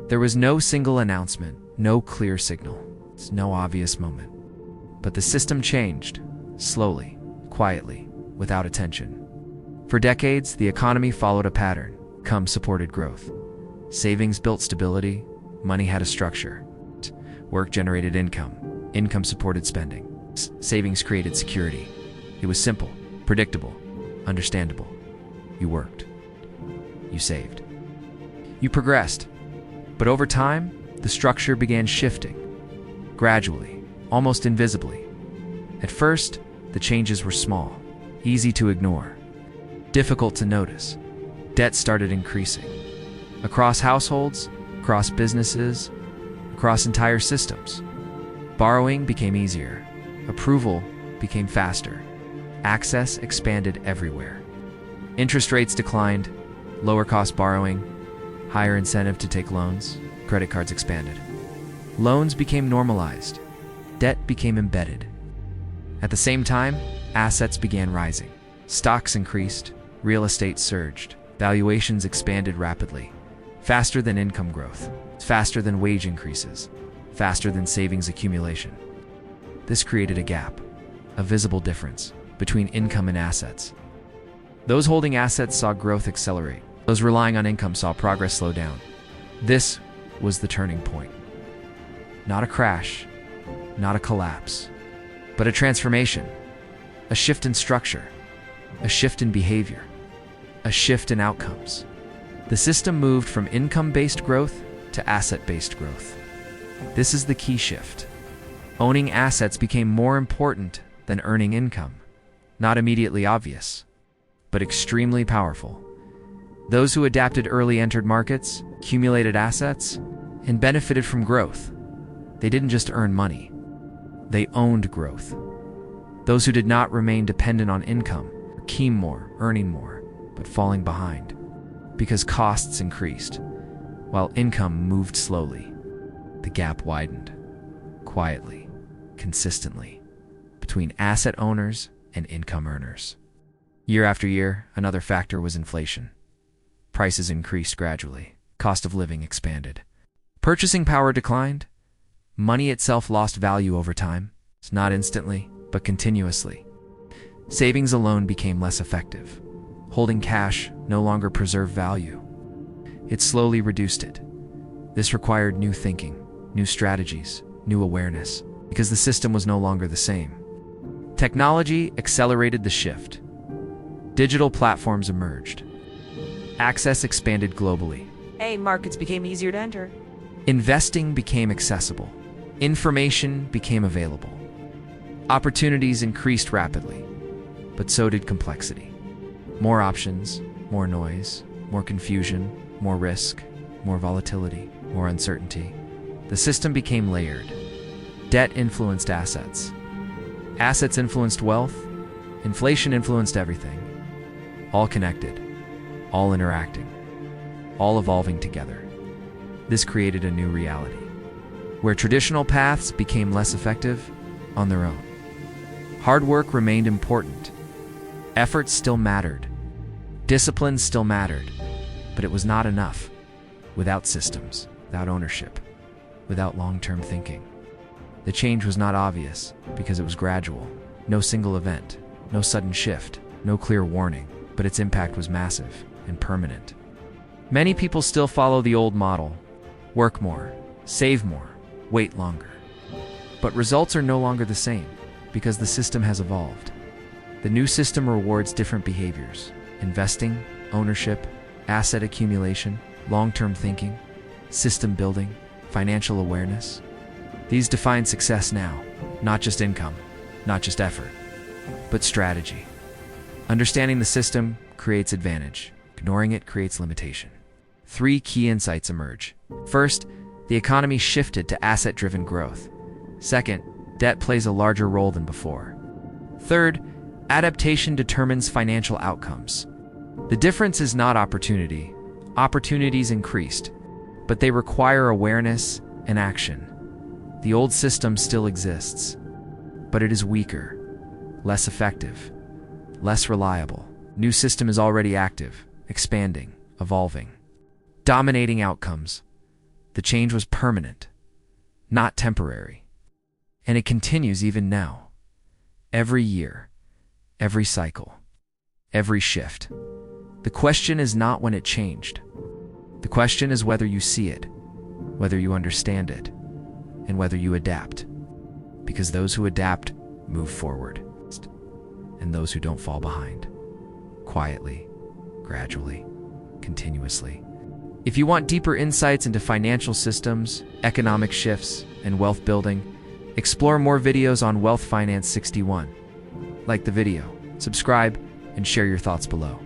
There was no single announcement, no clear signal, no obvious moment. But the system changed, slowly, quietly, without attention. For decades, the economy followed a pattern. Income supported growth. Savings built stability. Money had a structure. Work generated income. Income supported spending. Savings created security. It was simple, predictable, understandable. You worked. You saved. You progressed. But over time, the structure began shifting. Gradually, almost invisibly. At first, the changes were small, easy to ignore, difficult to notice. Debt started increasing. Across households, across businesses, across entire systems. Borrowing became easier. Approval became faster. Access expanded everywhere. Interest rates declined, lower cost borrowing, higher incentive to take loans, credit cards expanded. Loans became normalized. Debt became embedded. At the same time, assets began rising. Stocks increased, real estate surged, valuations expanded rapidly, faster than income growth, faster than wage increases, faster than savings accumulation. This created a gap, a visible difference between income and assets. Those holding assets saw growth accelerate. Those relying on income saw progress slow down. This was the turning point. Not a crash, not a collapse, but a transformation, a shift in structure, a shift in behavior, a shift in outcomes. The system moved from income-based growth to asset-based growth. This is the key shift. Owning assets became more important than earning income. Not immediately obvious, but extremely powerful. Those who adapted early entered markets, accumulated assets, and benefited from growth. They didn't just earn money. They owned growth. Those who did not remain dependent on income, keen more, earning more, but falling behind. Because costs increased, while income moved slowly. The gap widened, quietly, consistently, between asset owners and income earners. Year after year, another factor was inflation. Prices increased gradually. Cost of living expanded. Purchasing power declined. Money itself lost value over time. It's not instantly, but continuously. Savings alone became less effective. Holding cash no longer preserved value. It slowly reduced it. This required new thinking, new strategies, new awareness, because the system was no longer the same. Technology accelerated the shift. Digital platforms emerged. Access expanded globally. Markets became easier to enter. Investing became accessible. Information became available. Opportunities increased rapidly, but so did complexity. More options, more noise, more confusion, more risk, more volatility, more uncertainty. The system became layered. Debt influenced assets. Assets influenced wealth. Inflation influenced everything. All connected, all interacting, all evolving together. This created a new reality, where traditional paths became less effective on their own. Hard work remained important. Effort still mattered. Discipline still mattered. But it was not enough. Without systems, without ownership, without long-term thinking. The change was not obvious because it was gradual. No single event, no sudden shift, no clear warning, but its impact was massive and permanent. Many people still follow the old model. Work more, save more, wait longer. But results are no longer the same because the system has evolved. The new system rewards different behaviors: investing, ownership, asset accumulation, long-term thinking, system building, financial awareness. These define success now, not just income, not just effort, but strategy. Understanding the system creates advantage. Ignoring it creates limitation. 3 key insights emerge. First, the economy shifted to asset-driven growth. Second, debt plays a larger role than before. Third, adaptation determines financial outcomes. The difference is not opportunity. Opportunities increased, but they require awareness and action. The old system still exists, but it is weaker, less effective, less reliable. New system is already active, expanding, evolving, dominating outcomes. The change was permanent, not temporary. And it continues even now. Every year, every cycle, every shift. The question is not when it changed. The question is whether you see it, whether you understand it, and whether you adapt. Because those who adapt move forward, and those who don't fall behind. Quietly, gradually, continuously. If you want deeper insights into financial systems, economic shifts, and wealth building, explore more videos on Wealth Finance 61. Like the video, subscribe, and share your thoughts below.